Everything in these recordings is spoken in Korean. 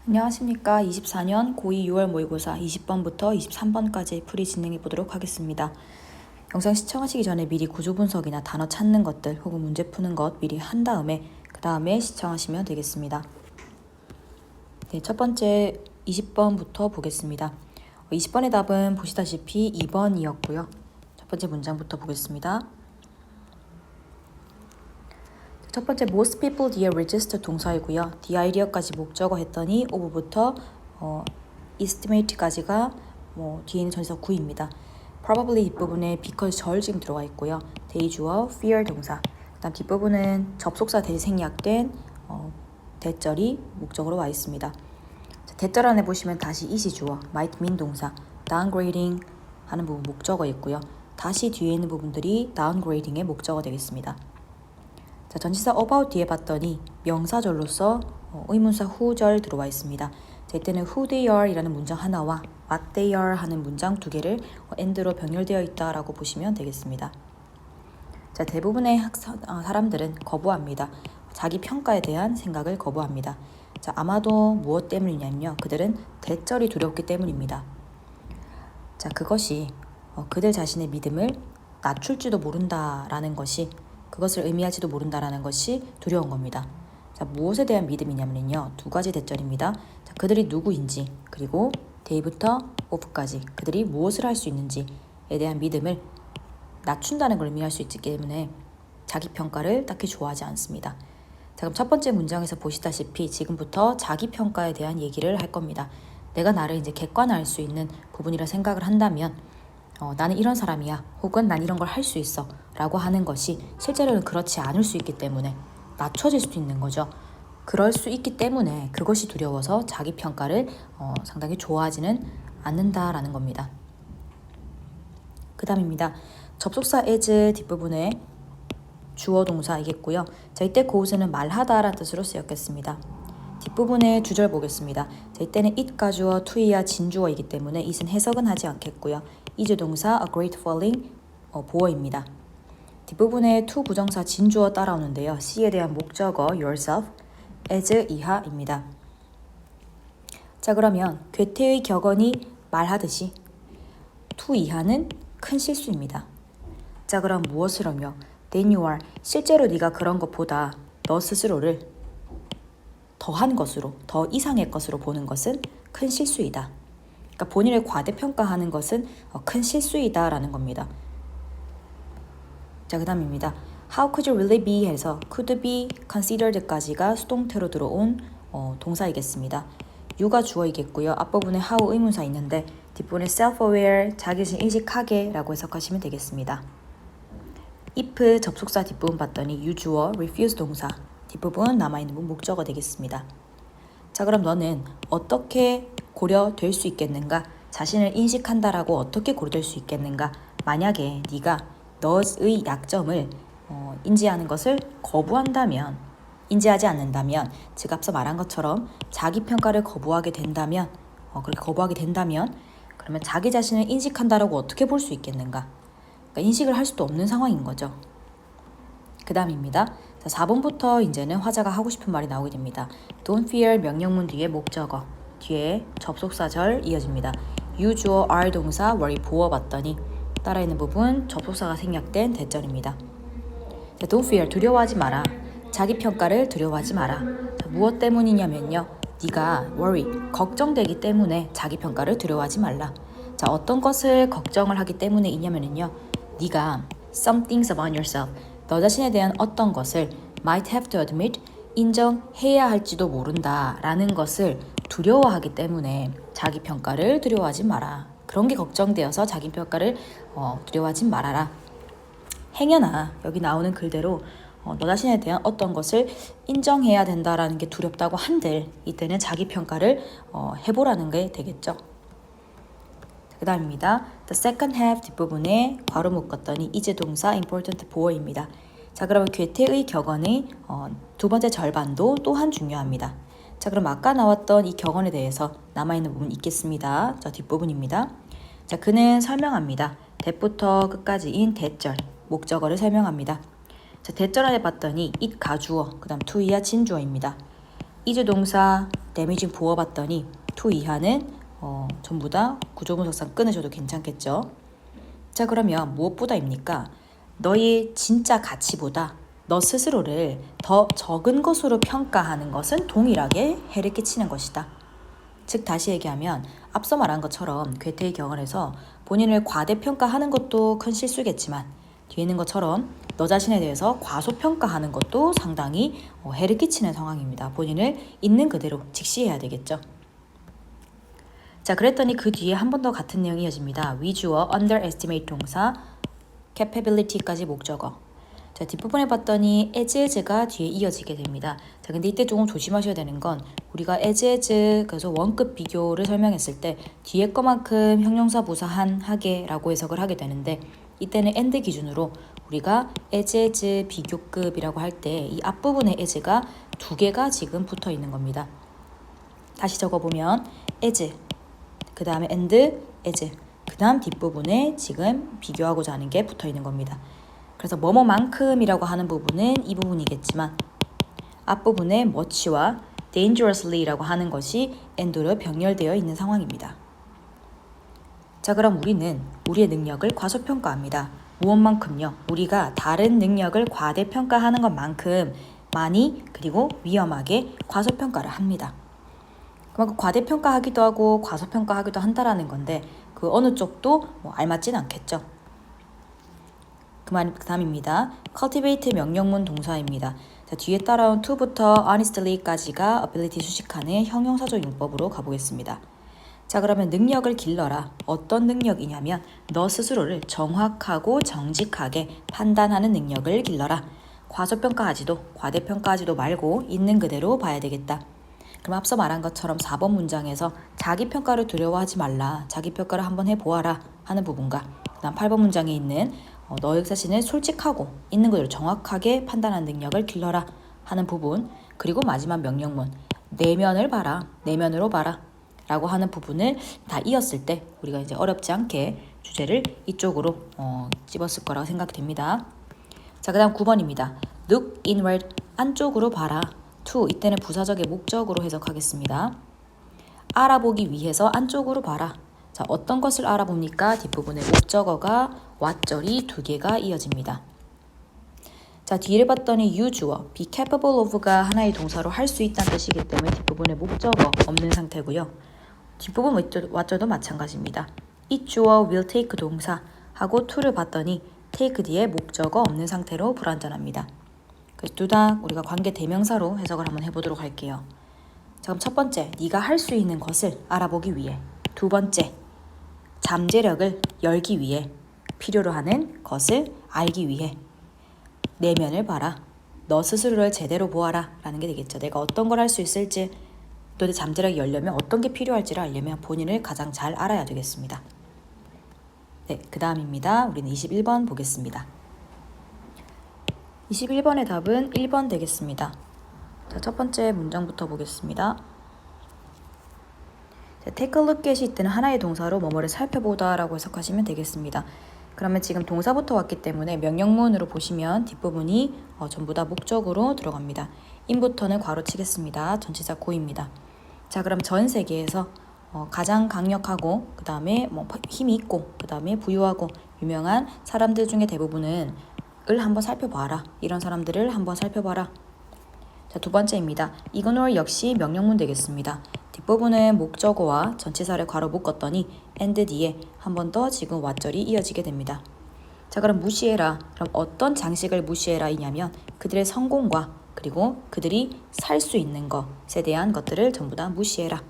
안녕하십니까. 24년 고2 6월 모의고사 20번부터 23번까지 풀이 진행해 보도록 하겠습니다. 영상 시청하시기 전에 미리 구조 분석이나 단어 찾는 것들 혹은 문제 푸는 것 미리 한 다음에 그 다음에 시청하시면 되겠습니다. 네, 첫 번째 20번부터 보겠습니다. 20번의 답은 보시다시피 2번이었고요. 첫 번째 문장부터 보겠습니다. 첫 번째 most people here register 동사이고요. the idea까지 목적어 했더니 over부터 estimate까지가 뒤에는 전치사 구입니다. probably 뒷부분에 because 절 지금 들어가 있고요. they 주어 fear 동사. 그다음 뒷부분은 접속사 대리 생략된 대절이 목적으로 와 있습니다. 대절 안에 보시면 다시 is이 주어 might mean 동사 downgrading 하는 부분 목적어 있고요. 다시 뒤에 있는 부분들이 downgrading의 목적어 되겠습니다. 자, 전치사 about 뒤에 봤더니 명사절로서 의문사 who절 들어와 있습니다. 자, 이때는 who they are 이라는 문장 하나와 what they are 하는 문장 두 개를 and로 병렬되어 있다라고 보시면 되겠습니다. 자, 대부분의 사람들은 거부합니다. 자기 평가에 대한 생각을 거부합니다. 자, 아마도 무엇 때문이냐면요. 그들은 대절이 두렵기 때문입니다. 자, 그것이 그들 자신의 믿음을 낮출지도 모른다라는 것이 그것을 의미할지도 모른다라는 것이 두려운 겁니다. 자, 무엇에 대한 믿음이냐면요. 두 가지 대절입니다. 자, 그들이 누구인지 그리고 day부터 of까지 그들이 무엇을 할 수 있는지에 대한 믿음을 낮춘다는 걸 의미할 수 있기 때문에 자기 평가를 딱히 좋아하지 않습니다. 자, 그럼 첫 번째 문장에서 보시다시피 지금부터 자기 평가에 대한 얘기를 할 겁니다. 내가 나를 이제 객관화할 수 있는 부분이라 생각을 한다면 나는 이런 사람이야 혹은 난 이런 걸 할 수 있어 라고 하는 것이 실제로는 그렇지 않을 수 있기 때문에 낮춰질 수도 있는 거죠. 그럴 수 있기 때문에 그것이 두려워서 자기 평가를 상당히 좋아하지는 않는다라는 겁니다. 그 다음입니다. 접속사 as 뒷부분에 주어 동사이겠고요. 자, 이때 그것은 말하다라는 뜻으로 쓰였겠습니다. 뒷부분에 주절 보겠습니다. 자, 이때는 it가 주어, to이야 진주어이기 때문에 it은 해석은 하지 않겠고요. is 동사 a great falling 보어입니다. 뒷부분에 to 부정사 진주어 따라오는데요. C에 대한 목적어 yourself, as 이하입니다. 자, 그러면 괴테의 격언이 말하듯이 to 이하는 큰 실수입니다. 자, 그럼 무엇을 하며 then you are 실제로 네가 그런 것보다 너 스스로를 더한 것으로 더 이상의 것으로 보는 것은 큰 실수이다. 그러니까 본인을 과대평가하는 것은 큰 실수이다 라는 겁니다. 자, 그 다음입니다. How could you really be 해서 could be considered까지가 수동태로 들어온 동사이겠습니다. you가 주어이겠고요. 앞부분에 how 의문사 있는데 뒷부분에 self-aware 자기 자신 인식하게 라고 해석하시면 되겠습니다. if 접속사 뒷부분 봤더니 you 주어 refuse 동사 뒷부분 남아있는 부분 목적어 되겠습니다. 자, 그럼 너는 어떻게 고려될 수 있겠는가? 자신을 인식한다라고 어떻게 고려될 수 있겠는가? 만약에 네가 너의 약점을 인지하는 것을 거부한다면, 인지하지 않는다면, 즉 앞서 말한 것처럼 자기 평가를 거부하게 된다면, 그렇게 거부하게 된다면, 그러면 자기 자신을 인식한다라고 어떻게 볼 수 있겠는가? 그러니까 인식을 할 수도 없는 상황인 거죠. 그 다음입니다. 자, 4번부터 이제는 화자가 하고 싶은 말이 나오게 됩니다. Don't fear 명령문 뒤에 목적어, 뒤에 접속사절 이어집니다. you 주어 are 동사 worry 보어 봤더니 따라 있는 부분 접속사가 생략된 대절입니다. 자, Don't fear 두려워하지 마라. 자기 평가를 두려워하지 마라. 자, 무엇 때문이냐면요. 네가 worry 걱정되기 때문에 자기 평가를 두려워하지 말라. 자, 어떤 것을 걱정을 하기 때문에이냐면요. 네가 some things about yourself 너 자신에 대한 어떤 것을 might have to admit 인정해야 할지도 모른다 라는 것을 두려워하기 때문에 자기 평가를 두려워하지 마라. 그런 게 걱정되어서 자기 평가를 두려워하지 말아라. 행여나 여기 나오는 글대로 너 자신에 대한 어떤 것을 인정해야 된다라는 게 두렵다고 한들 이때는 자기 평가를 해보라는 게 되겠죠. 그 다음입니다. The second half 뒷부분에 괄호 묶었더니 is 동사 important 보어입니다. 자, 그러면 괴테의 격언의 두 번째 절반도 또한 중요합니다. 자, 그럼 아까 나왔던 이 격언에 대해서 남아있는 부분 있겠습니다. 자, 뒷부분입니다. 자, 그는 설명합니다. 대부터 끝까지인 대절, 목적어를 설명합니다. 자, 대절 안에 봤더니 it 가주어, 그 다음 to이야 진주어입니다. is 동사 데미징 부어봤더니 to 이하는 전부 다 구조분석상 끊으셔도 괜찮겠죠. 자, 그러면 무엇보다입니까? 너의 진짜 가치보다 너 스스로를 더 적은 것으로 평가하는 것은 동일하게 해를 끼치는 것이다. 즉 다시 얘기하면 앞서 말한 것처럼 괴테의 경험에서 본인을 과대평가하는 것도 큰 실수겠지만 뒤에 있는 것처럼 너 자신에 대해서 과소평가하는 것도 상당히 해를 끼치는 상황입니다. 본인을 있는 그대로 직시해야 되겠죠. 자, 그랬더니 그 뒤에 한 번 더 같은 내용이 이어집니다. 위주어, underestimate 동사, capability까지 목적어. 자, 뒷부분에 봤더니 as가 뒤에 이어지게 됩니다. 자, 근데 이때 조금 조심하셔야 되는 건 우리가 as 그래서 원급 비교를 설명했을 때 뒤에 거만큼 형용사 부사 한 하게라고 해석을 하게 되는데 이때는 and 기준으로 우리가 as 비교급이라고 할 때 이 앞부분에 as가 두 개가 지금 붙어 있는 겁니다. 다시 적어보면 as 그 다음에 and, as 그 다음 뒷부분에 지금 비교하고자 하는 게 붙어 있는 겁니다. 그래서 뭐뭐만큼이라고 하는 부분은 이 부분이겠지만 앞부분에 much와 dangerously라고 하는 것이 and로 병렬되어 있는 상황입니다. 자, 그럼 우리는 우리의 능력을 과소평가합니다. 무엇만큼요? 우리가 다른 능력을 과대평가하는 것만큼 많이 그리고 위험하게 과소평가를 합니다. 그만큼 과대평가하기도 하고 과소평가하기도 한다라는 건데 그 어느 쪽도 알맞진 않겠죠. 그 다음입니다. cultivate 명령문 동사입니다. 자, 뒤에 따라온 to부터 honestly까지가 ability 수식하는 형용사적 용법으로 가보겠습니다. 자, 그러면 능력을 길러라. 어떤 능력이냐면 너 스스로를 정확하고 정직하게 판단하는 능력을 길러라. 과소평가하지도 과대평가하지도 말고 있는 그대로 봐야 되겠다. 그럼 앞서 말한 것처럼 4번 문장에서 자기평가를 두려워하지 말라. 자기평가를 한번 해보아라 하는 부분과 그 다음 8번 문장에 있는 너의 자신을 솔직하고 있는 그대로 정확하게 판단하는 능력을 길러라 하는 부분, 그리고 마지막 명령문 내면을 봐라, 내면으로 봐라 라고 하는 부분을 다 이었을 때 우리가 이제 어렵지 않게 주제를 이쪽으로 집었을 거라고 생각됩니다. 자, 그 다음 9번입니다. look inward, 안쪽으로 봐라. to, 이때는 부사적의 목적으로 해석하겠습니다. 알아보기 위해서 안쪽으로 봐라. 자, 어떤 것을 알아봅니까? 뒷부분에 목적어가 what절이 두 개가 이어집니다. 자, 뒤를 봤더니 유주어, be capable of가 하나의 동사로 할 수 있다는 뜻이기 때문에 뒷부분에 목적어 없는 상태고요. 뒷부분 what절도 마찬가지입니다. it 주어 will take 동사 하고 to를 봤더니 take 뒤에 목적어 없는 상태로 불완전합니다. 그래서 둘 다 우리가 관계 대명사로 해석을 한번 해보도록 할게요. 자, 그럼 첫 번째, 네가 할 수 있는 것을 알아보기 위해. 두 번째, 잠재력을 열기 위해. 필요로 하는 것을 알기 위해. 내면을 봐라. 너 스스로를 제대로 보아라 라는 게 되겠죠. 내가 어떤 걸 할 수 있을지, 또 내 잠재력이 열려면 어떤 게 필요할지를 알려면 본인을 가장 잘 알아야 되겠습니다. 네, 그 다음입니다. 우리는 21번 보겠습니다. 21번의 답은 1번 되겠습니다. 자, 첫 번째 문장부터 보겠습니다. 자, take a look at이 이때는 하나의 동사로 뭐뭐를 살펴보다 라고 해석하시면 되겠습니다. 그러면 지금 동사부터 왔기 때문에 명령문으로 보시면 뒷부분이 전부 다 목적으로 들어갑니다. in부터는 괄호 치겠습니다. 전치사 고입니다. 자, 그럼 전 세계에서 가장 강력하고 그 다음에 힘이 있고 그 다음에 부유하고 유명한 사람들 중에 대부분은 을 한번 살펴봐라. 이런 사람들을 한번 살펴봐라. 자, 두 번째입니다. ignore 역시 명령문 되겠습니다. 뒷부분은 목적어와 전치사를 괄호 묶었더니 and 뒤에 한 번 더 지금 what절이 이어지게 됩니다. 자, 그럼 무시해라. 그럼 어떤 장식을 무시해라 이냐면 그들의 성공과 그리고 그들이 살 수 있는 것에 대한 것들을 전부 다 무시해라.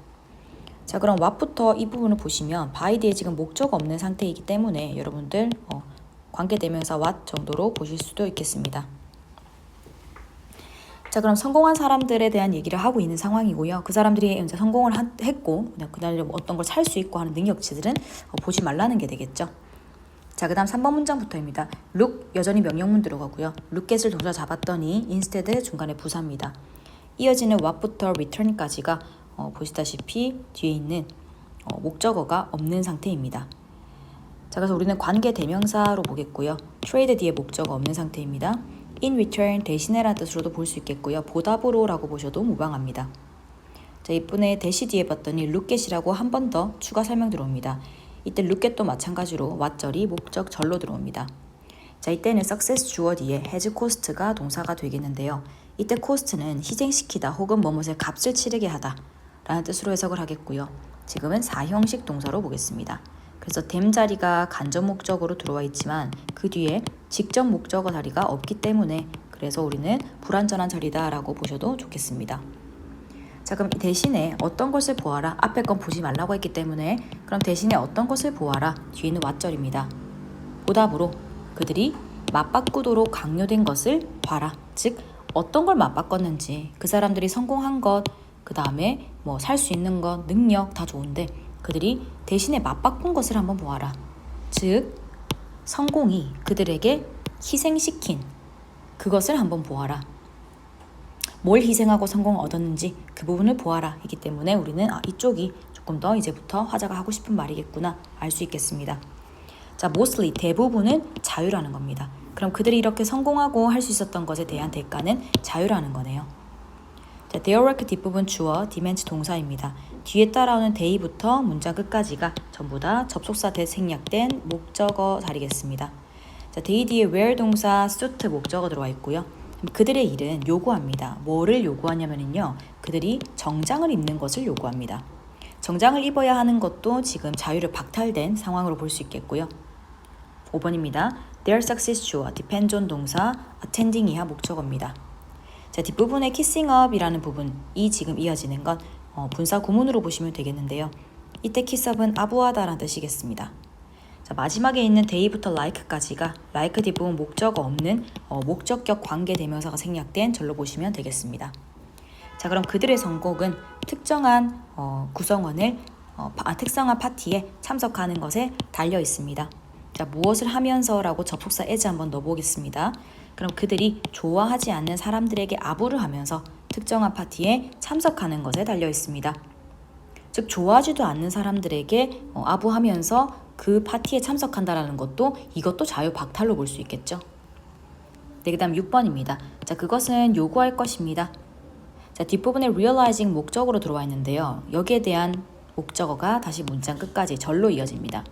자, 그럼 what부터 이 부분을 보시면 by 뒤에 지금 목적어 없는 상태이기 때문에 여러분들 관계대명사 what 정도로 보실 수도 있겠습니다. 자, 그럼 성공한 사람들에 대한 얘기를 하고 있는 상황이고요. 그 사람들이 이제 성공을 했고 그날 어떤 걸 살 수 있고 하는 능력치들은 보지 말라는 게 되겠죠. 자, 그 다음 3번 문장부터입니다. look 여전히 명령문 들어가고요. look at을 동사 잡았더니 instead 중간에 부사입니다. 이어지는 what부터 return까지가 보시다시피 뒤에 있는 목적어가 없는 상태입니다. 자, 그래서 우리는 관계 대명사로 보겠고요. trade 뒤에 목적어 없는 상태입니다. in return 대신에라는 뜻으로도 볼 수 있겠고요. 보답으로 라고 보셔도 무방합니다. 자, 이번에 대시 뒤에 봤더니 lookat이라고 한 번 더 추가 설명 들어옵니다. 이때 lookat도 마찬가지로 what절이 목적절로 들어옵니다. 자, 이때는 success 주어 뒤에 has cost가 동사가 되겠는데요. 이때 cost는 희생시키다 혹은 뭐뭇의 값을 치르게 하다 라는 뜻으로 해석을 하겠고요. 지금은 사형식 동사로 보겠습니다. 그래서 them 자리가 간접 목적으로 들어와 있지만 그 뒤에 직접 목적어 자리가 없기 때문에 그래서 우리는 불완전한 자리다 라고 보셔도 좋겠습니다. 자, 그럼 대신에 어떤 것을 보아라. 앞에 건 보지 말라고 했기 때문에 그럼 대신에 어떤 것을 보아라. 뒤에는 what절입니다. 보답으로 그들이 맞바꾸도록 강요된 것을 봐라. 즉 어떤 걸 맞바꿨는지 그 사람들이 성공한 것, 그 다음에 뭐 살 수 있는 것, 능력 다 좋은데 그들이 대신에 맞바꾼 것을 한번 보아라. 즉 성공이 그들에게 희생시킨 그것을 한번 보아라. 뭘 희생하고 성공을 얻었는지 그 부분을 보아라 이기 때문에 우리는 이쪽이 조금 더 이제부터 화자가 하고 싶은 말이겠구나 알 수 있겠습니다. 자, mostly 대부분은 자유라는 겁니다. 그럼 그들이 이렇게 성공하고 할 수 있었던 것에 대한 대가는 자유라는 거네요. 자, their work 뒷부분 주어, demand 동사입니다. 뒤에 따라오는 they부터 문장 끝까지가 전부 다 접속사 that 생략된 목적어 자리겠습니다. 자, they 뒤에 where 동사, suit 목적어 들어와 있고요. 그들의 일은 요구합니다. 뭐를 요구하냐면요. 그들이 정장을 입는 것을 요구합니다. 정장을 입어야 하는 것도 지금 자유를 박탈된 상황으로 볼 수 있겠고요. 5번입니다. Their success 주어, depends on 동사, attending 이하 목적어입니다. 자, 뒷부분에 kissing up이라는 부분이 지금 이어지는 건 분사 구문으로 보시면 되겠는데요. 이때 kiss up은 아부하다라는 뜻이겠습니다. 자, 마지막에 있는 they부터 like까지가 like 뒷부분 목적어 없는 목적격 관계 대명사가 생략된 절로 보시면 되겠습니다. 자, 그럼 그들의 선곡은 특정한 구성원을 특성한 파티에 참석하는 것에 달려 있습니다. 자, 무엇을 하면서라고 접속사 as 한번 넣어보겠습니다. 그럼 그들이 좋아하지 않는 사람들에게 아부를 하면서 특정한 파티에 참석하는 것에 달려 있습니다. 즉 좋아하지도 않는 사람들에게 아부하면서 그 파티에 참석한다라는 것도 이것도 자유박탈로 볼 수 있겠죠. 네, 그 다음 6번입니다. 자, 그것은 요구할 것입니다. 자, 뒷부분에 realizing 목적으로 들어와 있는데요. 여기에 대한 목적어가 다시 문장 끝까지 절로 이어집니다.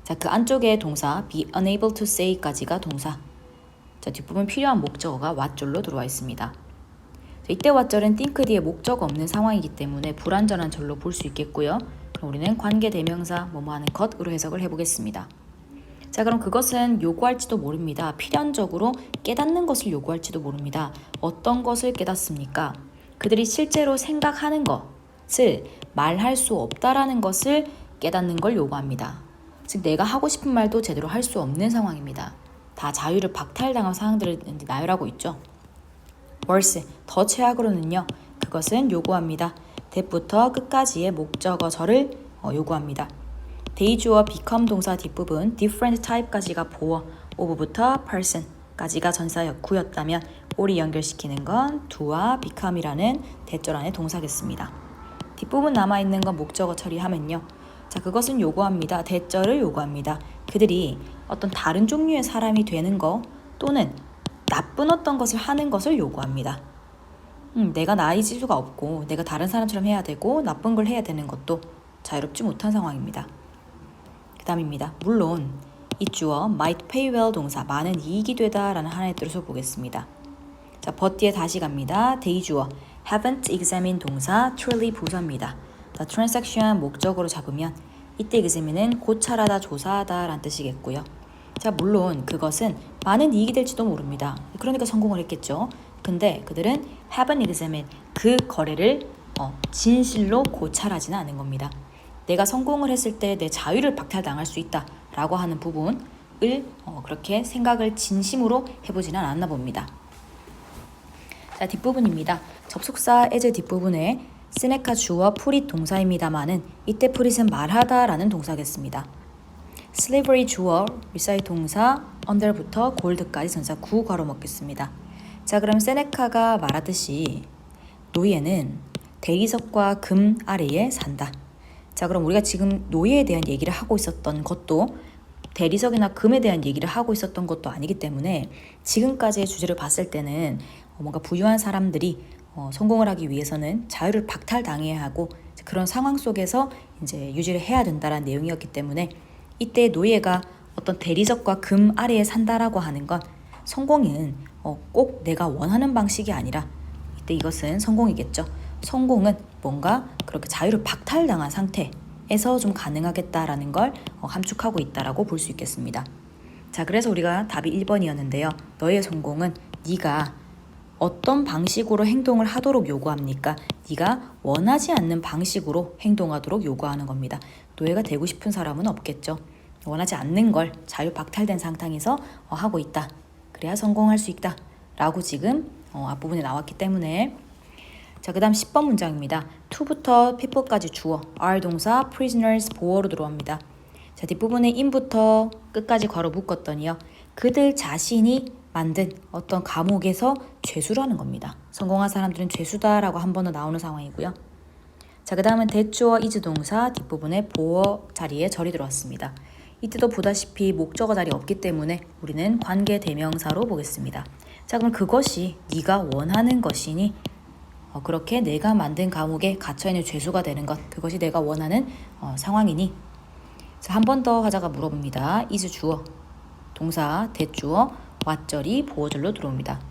자, 그 안쪽에 동사 be unable to say까지가 동사. 자, 뒷부분 필요한 목적어가 what절로 들어와 있습니다. 자, 이때 what절은 think 뒤에 목적어 없는 상황이기 때문에 불완전한 절로 볼 수 있겠고요. 그럼 우리는 관계 대명사 뭐뭐 하는 것으로 해석을 해보겠습니다. 자, 그럼 그것은 요구할지도 모릅니다. 필연적으로 깨닫는 것을 요구할지도 모릅니다. 어떤 것을 깨닫습니까? 그들이 실제로 생각하는 것을 말할 수 없다라는 것을 깨닫는 걸 요구합니다. 즉 내가 하고 싶은 말도 제대로 할 수 없는 상황입니다. 다 자유를 박탈당한 상황들을 나열하고 있죠. worse, 더 최악으로는요. 그것은 요구합니다. that부터 끝까지의 목적어절을 요구합니다. they 주어 become 동사 뒷부분 different type까지가 보어, of부터 person까지가 전사구였다면 올이 연결시키는 건 do와 become이라는 대절 안의 동사겠습니다. 뒷부분 남아있는 건 목적어 처리하면요. 자, 그것은 요구합니다. 대절을 요구합니다. 그들이 어떤 다른 종류의 사람이 되는 거 또는 나쁜 어떤 것을 하는 것을 요구합니다. 내가 나아질 수가 없고 내가 다른 사람처럼 해야 되고 나쁜 걸 해야 되는 것도 자유롭지 못한 상황입니다. 그 다음입니다. 물론 이 주어 might pay well 동사 많은 이익이 되다 라는 하나의 뜻으로 보겠습니다. 자, but 뒤에 다시 갑니다. they 주어 haven't examined 동사 truly 부사입니다. 자, transaction 목적으로 잡으면 이때 examine은 고찰하다 조사하다 라는 뜻이겠고요. 자, 물론 그것은 많은 이익이 될지도 모릅니다. 그러니까 성공을 했겠죠. 근데 그들은 haven't examined 그 거래를 진실로 고찰하지는 않은 겁니다. 내가 성공을 했을 때 내 자유를 박탈당할 수 있다 라고 하는 부분을 그렇게 생각을 진심으로 해보지는 않았나 봅니다. 자, 뒷부분입니다. 접속사 as 뒷부분에 세네카 주어 프릿 동사입니다만은 이때 프릿은 말하다 라는 동사겠습니다. slavery 주어 recite 동사 under부터 gold까지 전사 구 괄호 먹겠습니다. 자, 그럼 세네카가 말하듯이 노예는 대리석과 금 아래에 산다. 자, 그럼 우리가 지금 노예에 대한 얘기를 하고 있었던 것도 대리석이나 금에 대한 얘기를 하고 있었던 것도 아니기 때문에 지금까지의 주제를 봤을 때는 뭔가 부유한 사람들이 성공을 하기 위해서는 자유를 박탈당해야 하고 그런 상황 속에서 이제 유지를 해야 된다는 내용이었기 때문에 이때 노예가 어떤 대리석과 금 아래에 산다라고 하는 건 성공은 꼭 내가 원하는 방식이 아니라 이때 이것은 성공이겠죠. 성공은 뭔가 그렇게 자유를 박탈당한 상태에서 좀 가능하겠다라는 걸 함축하고 있다라고 볼 수 있겠습니다. 자, 그래서 우리가 답이 1번이었는데요. 너의 성공은 네가 어떤 방식으로 행동을 하도록 요구합니까? 네가 원하지 않는 방식으로 행동하도록 요구하는 겁니다. 노예가 되고 싶은 사람은 없겠죠. 원하지 않는 걸 자유박탈된 상태에서 하고 있다. 그래야 성공할 수 있다. 라고 지금 앞부분에 나왔기 때문에 자, 그 다음 10번 문장입니다. to부터 people까지 주어 are 동사 prisoners 보어로 들어옵니다. 자, 뒷부분에 in부터 끝까지 괄호 묶었더니요. 그들 자신이 만든 어떤 감옥에서 죄수라는 겁니다. 성공한 사람들은 죄수다라고 한 번 더 나오는 상황이고요. 자, 그 다음은 대주어 is 동사 뒷부분에 보어 자리에 절이 들어왔습니다. 이때도 보다시피 목적어 자리 없기 때문에 우리는 관계 대명사로 보겠습니다. 자, 그럼 그것이 네가 원하는 것이니 그렇게 내가 만든 감옥에 갇혀있는 죄수가 되는 것 그것이 내가 원하는 상황이니 자, 한 번 더 하자가 물어봅니다. is 주어 동사 대주어 왓절이 보어절로 들어옵니다.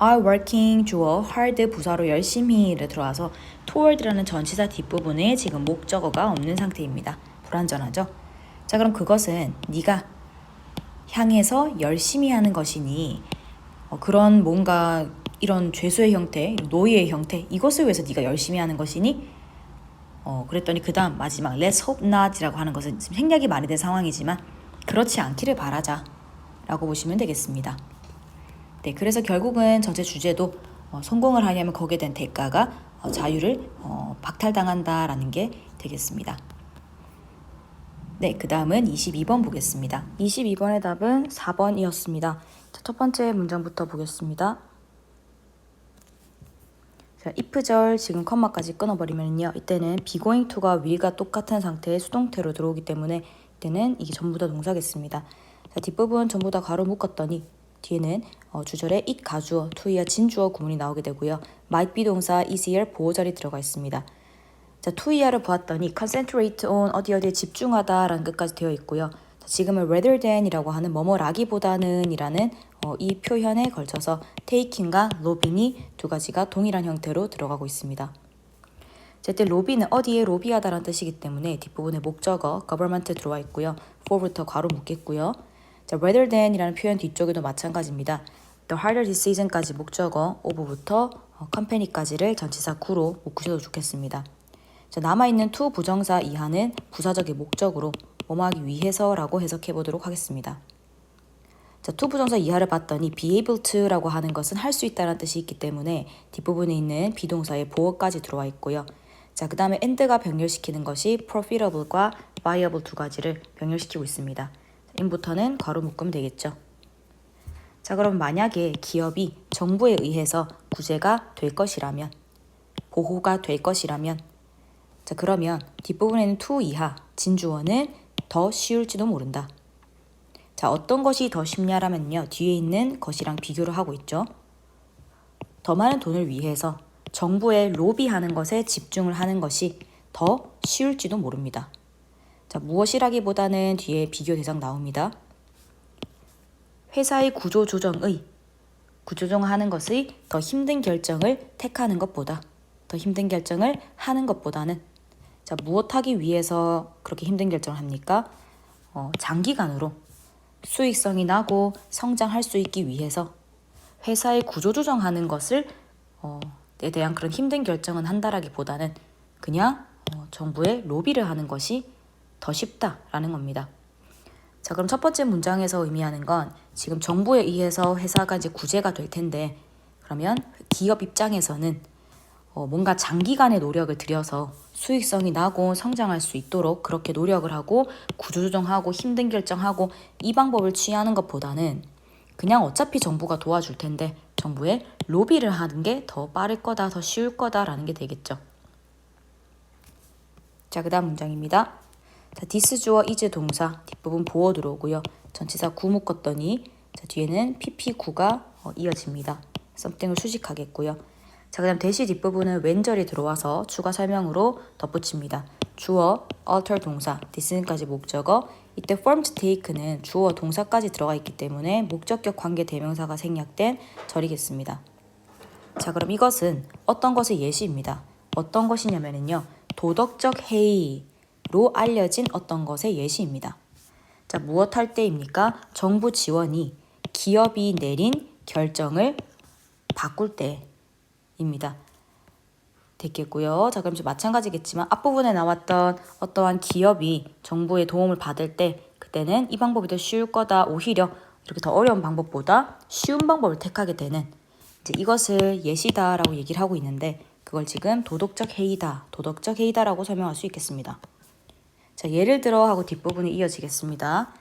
are working 주어 hard 부사로 열심히를 들어와서 toward라는 전치사 뒷부분에 지금 목적어가 없는 상태입니다. 불완전하죠? 자, 그럼 그것은 네가 향해서 열심히 하는 것이니 그런 뭔가 이런 죄수의 형태, 노예의 형태 이것을 위해서 네가 열심히 하는 것이니 그랬더니 그 다음 마지막 let's hope not이라고 하는 것은 생략이 많이 된 상황이지만 그렇지 않기를 바라자 라고 보시면 되겠습니다. 네, 그래서 결국은 전체 주제도 성공을 하려면 거기에 대한 대가가 자유를 박탈당한다라는 게 되겠습니다. 네, 그 다음은 22번 보겠습니다. 22번의 답은 4번이었습니다. 자, 첫 번째 문장부터 보겠습니다. 자, if절 지금 컴마까지 끊어버리면요. 이때는 be going to가 will과 똑같은 상태의 수동태로 들어오기 때문에 이때는 이게 전부 다 동사겠습니다. 자, 뒷부분 전부 다 가로 묶었더니 뒤에는 주절에 it 가주어, to이와 진주어 구문이 나오게 되고요. might be 동사, is here 보호절이 들어가 있습니다. 자, to이와를 보았더니 concentrate on 어디에 집중하다 라는 끝까지 되어 있고요. 자, 지금은 rather than 이라고 하는 뭐뭐라기보다는 이라는 이 표현에 걸쳐서 taking과 로빙이 두 가지가 동일한 형태로 들어가고 있습니다. 자, 이때 로비는 어디에 로비하다라는 뜻이기 때문에 뒷부분에 목적어 government 들어와 있고요. for부터 괄호 묶겠고요. 자, rather than 이라는 표현 뒤쪽에도 마찬가지입니다. the harder decision까지 목적어 of부터 company까지를 전치사 구로 묶으셔도 좋겠습니다. 자, 남아있는 to 부정사 이하는 부사적의 목적으로 뭐뭐하기 위해서라고 해석해 보도록 하겠습니다. 자, to 부정사 이하를 봤더니 be able to라고 하는 것은 할 수 있다는 뜻이 있기 때문에 뒷부분에 있는 비동사의 보어까지 들어와 있고요. 자, 그 다음에 and가 병렬시키는 것이 profitable과 viable 두 가지를 병렬시키고 있습니다. in부터는 괄호 묶으면 되겠죠. 자, 그럼 만약에 기업이 정부에 의해서 구제가 될 것이라면 보호가 될 것이라면 자, 그러면 뒷부분에는 to 이하 진주어는 더 쉬울지도 모른다. 자, 어떤 것이 더 쉽냐라면요. 뒤에 있는 것이랑 비교를 하고 있죠. 더 많은 돈을 위해서 정부에 로비하는 것에 집중을 하는 것이 더 쉬울지도 모릅니다. 자, 무엇이라기보다는 뒤에 비교 대상 나옵니다. 회사의 구조조정하는 것의 더 힘든 결정을 택하는 것보다 더 힘든 결정을 하는 것보다는 자, 무엇하기 위해서 그렇게 힘든 결정을 합니까? 장기간으로 수익성이 나고 성장할 수 있기 위해서 회사의 구조조정하는 것을 에 대한 그런 힘든 결정은 한다라기보다는 그냥 정부에 로비를 하는 것이 더 쉽다라는 겁니다. 자, 그럼 첫 번째 문장에서 의미하는 건 지금 정부에 의해서 회사가 이제 구제가 될 텐데 그러면 기업 입장에서는 뭔가 장기간의 노력을 들여서 수익성이 나고 성장할 수 있도록 그렇게 노력을 하고 구조조정하고 힘든 결정하고 이 방법을 취하는 것보다는 그냥 어차피 정부가 도와줄 텐데 정부에 로비를 하는 게 더 빠를 거다, 더 쉬울 거다라는 게 되겠죠. 자, 그 다음 문장입니다. 자, this 주어 is 동사 뒷부분 보어 들어오고요. 전치사 구 묶었더니 자, 뒤에는 pp9가 이어집니다. something을 수식하겠고요. 자, 그다음 대시 뒷부분은 왼절이 들어와서 추가 설명으로 덧붙입니다. 주어, alter 동사, this는까지 목적어. 이때 form to take는 주어 동사까지 들어가 있기 때문에 목적격 관계 대명사가 생략된 절이겠습니다. 자, 그럼 이것은 어떤 것의 예시입니다. 어떤 것이냐면요. 도덕적 해이로 알려진 어떤 것의 예시입니다. 자, 무엇 할 때입니까? 정부 지원이 기업이 내린 결정을 바꿀 때입니다. 됐겠고요. 자, 그럼 이제 마찬가지겠지만 앞부분에 나왔던 어떠한 기업이 정부의 도움을 받을 때 그때는 이 방법이 더 쉬울 거다. 오히려 이렇게 더 어려운 방법보다 쉬운 방법을 택하게 되는 이제 이것을 예시다라고 얘기를 하고 있는데 그걸 지금 도덕적 해이다라고 설명할 수 있겠습니다. 자, 예를 들어 하고 뒷부분이 이어지겠습니다.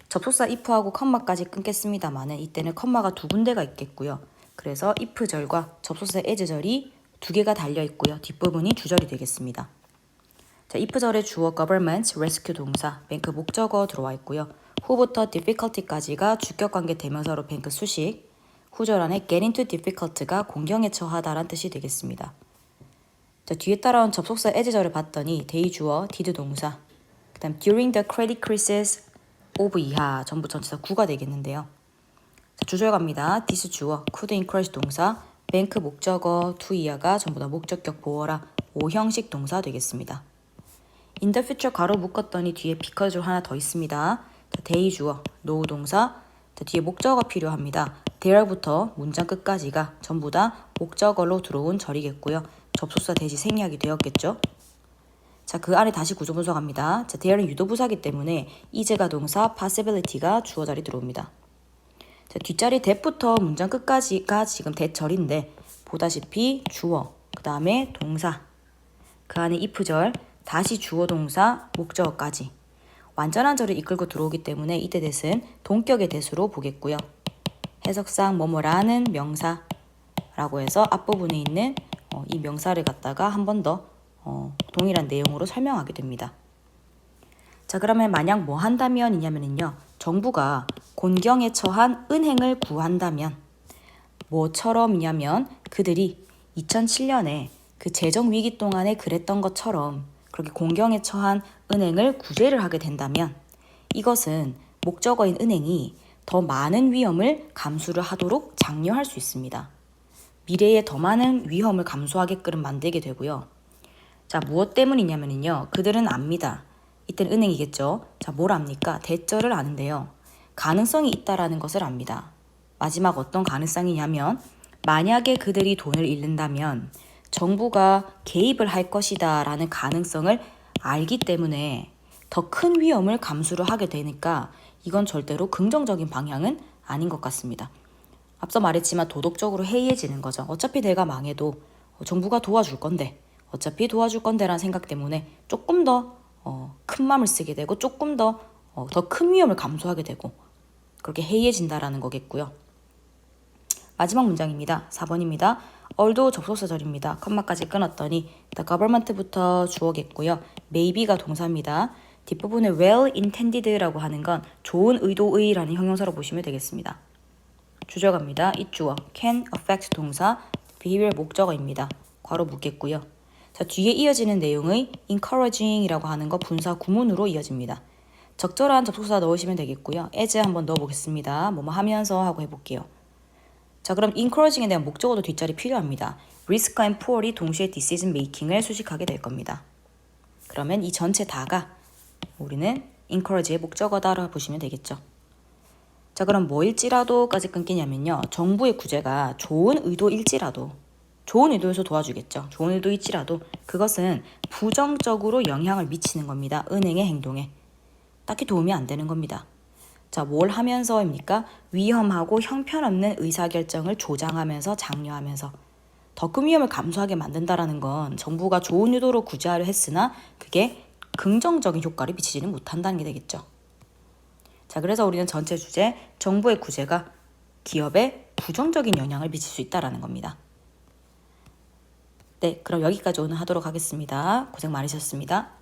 접속사 if하고 컴마까지 끊겠습니다만은 이때는 컴마가 두 군데가 있겠고요. 그래서 if절과 접속사 as절이 두 개가 달려 있고요. 뒷부분이 주절이 되겠습니다. 자, if절의 주어 government, rescue 동사, bank 목적어 들어와 있고요. 후부터 difficulty까지가 주격관계 대명사로 bank 수식, 후절 안에 get into difficulty가 공경에 처하다라는 뜻이 되겠습니다. 자, 뒤에 따라온 접속사 as절을 봤더니 day 주어, did 동사, 그 다음 during the credit crisis of 이하 전부 전치사 9가 되겠는데요. 자, 주절 갑니다. this 주어, could encourage 동사, bank 목적어, to 이하가 전부 다 목적격 보어라 5형식 동사 되겠습니다. in the future 가로 묶었더니 뒤에 because 하나 더 있습니다. 자, day 주어, no 동사, 자, 뒤에 목적어 필요합니다. there부터 문장 끝까지가 전부 다 목적어로 들어온 절이겠고요. 접속사 대시 생략이 되었겠죠. 자, 그 안에 다시 구조 분석합니다. 자, there는 유도부사기 때문에 is가 동사, possibility가 주어 자리 들어옵니다. 자, 뒷자리 that부터 문장 끝까지가 지금 that절인데 보다시피 주어, 그 다음에 동사, 그 안에 if절, 다시 주어 동사, 목적어까지 완전한 절을 이끌고 들어오기 때문에 이때 that은 동격의 that으로 보겠고요. 해석상 뭐뭐라는 명사라고 해서 앞부분에 있는 이 명사를 갖다가 한 번 더 동일한 내용으로 설명하게 됩니다. 자, 그러면 만약 뭐 한다면 이냐면요. 정부가 곤경에 처한 은행을 구한다면 뭐처럼이냐면 그들이 2007년에 그 재정 위기 동안에 그랬던 것처럼 그렇게 곤경에 처한 은행을 구제를 하게 된다면 이것은 목적어인 은행이 더 많은 위험을 감수를 하도록 장려할 수 있습니다. 미래에 더 많은 위험을 감수하게끔 만들게 되고요. 자, 무엇 때문이냐면요. 그들은 압니다. 이때는 은행이겠죠. 자, 뭘 압니까? 대절을 아는데요. 가능성이 있다라는 것을 압니다. 마지막 어떤 가능성이냐면 만약에 그들이 돈을 잃는다면 정부가 개입을 할 것이다 라는 가능성을 알기 때문에 더 큰 위험을 감수를 하게 되니까 이건 절대로 긍정적인 방향은 아닌 것 같습니다. 앞서 말했지만 도덕적으로 해이해지는 거죠. 어차피 내가 망해도 정부가 도와줄 건데 어차피 도와줄 건데라는 생각 때문에 조금 더 큰 마음을 쓰게 되고 조금 더 큰 위험을 감수하게 되고 그렇게 해이해진다라는 거겠고요. 마지막 문장입니다. 4번입니다. although 접속사절입니다. 컴마까지 끊었더니 the government부터 주어겠고요. maybe가 동사입니다. 뒷부분에 well intended라고 하는 건 좋은 의도의라는 형용사로 보시면 되겠습니다. 주절 갑니다. 이 주어 can affect 동사, behavior 목적어입니다. 괄호 묶겠고요. 자, 뒤에 이어지는 내용의 encouraging이라고 하는 거 분사 구문으로 이어집니다. 적절한 접속사 넣으시면 되겠고요. as 한번 넣어보겠습니다. 뭐뭐 하면서 하고 해볼게요. 자, 그럼 encouraging에 대한 목적어도 뒷자리 필요합니다. risk and poor이 동시에 decision making을 수식하게 될 겁니다. 그러면 이 전체 다가 우리는 encourage의 목적어다라고 보시면 되겠죠. 자, 그럼 뭐일지라도까지 끊기냐면요. 정부의 구제가 좋은 의도일지라도 좋은 의도에서 도와주겠죠. 좋은 의도일지라도 그것은 부정적으로 영향을 미치는 겁니다. 은행의 행동에. 딱히 도움이 안 되는 겁니다. 자, 뭘 하면서입니까? 위험하고 형편없는 의사결정을 조장하면서 장려하면서 더 큰 위험을 감수하게 만든다라는 건 정부가 좋은 의도로 구제하려 했으나 그게 긍정적인 효과를 미치지는 못한다는 게 되겠죠. 자, 그래서 우리는 전체 주제 정부의 구제가 기업에 부정적인 영향을 미칠 수 있다는 겁니다. 네, 그럼 여기까지 오늘 하도록 하겠습니다. 고생 많으셨습니다.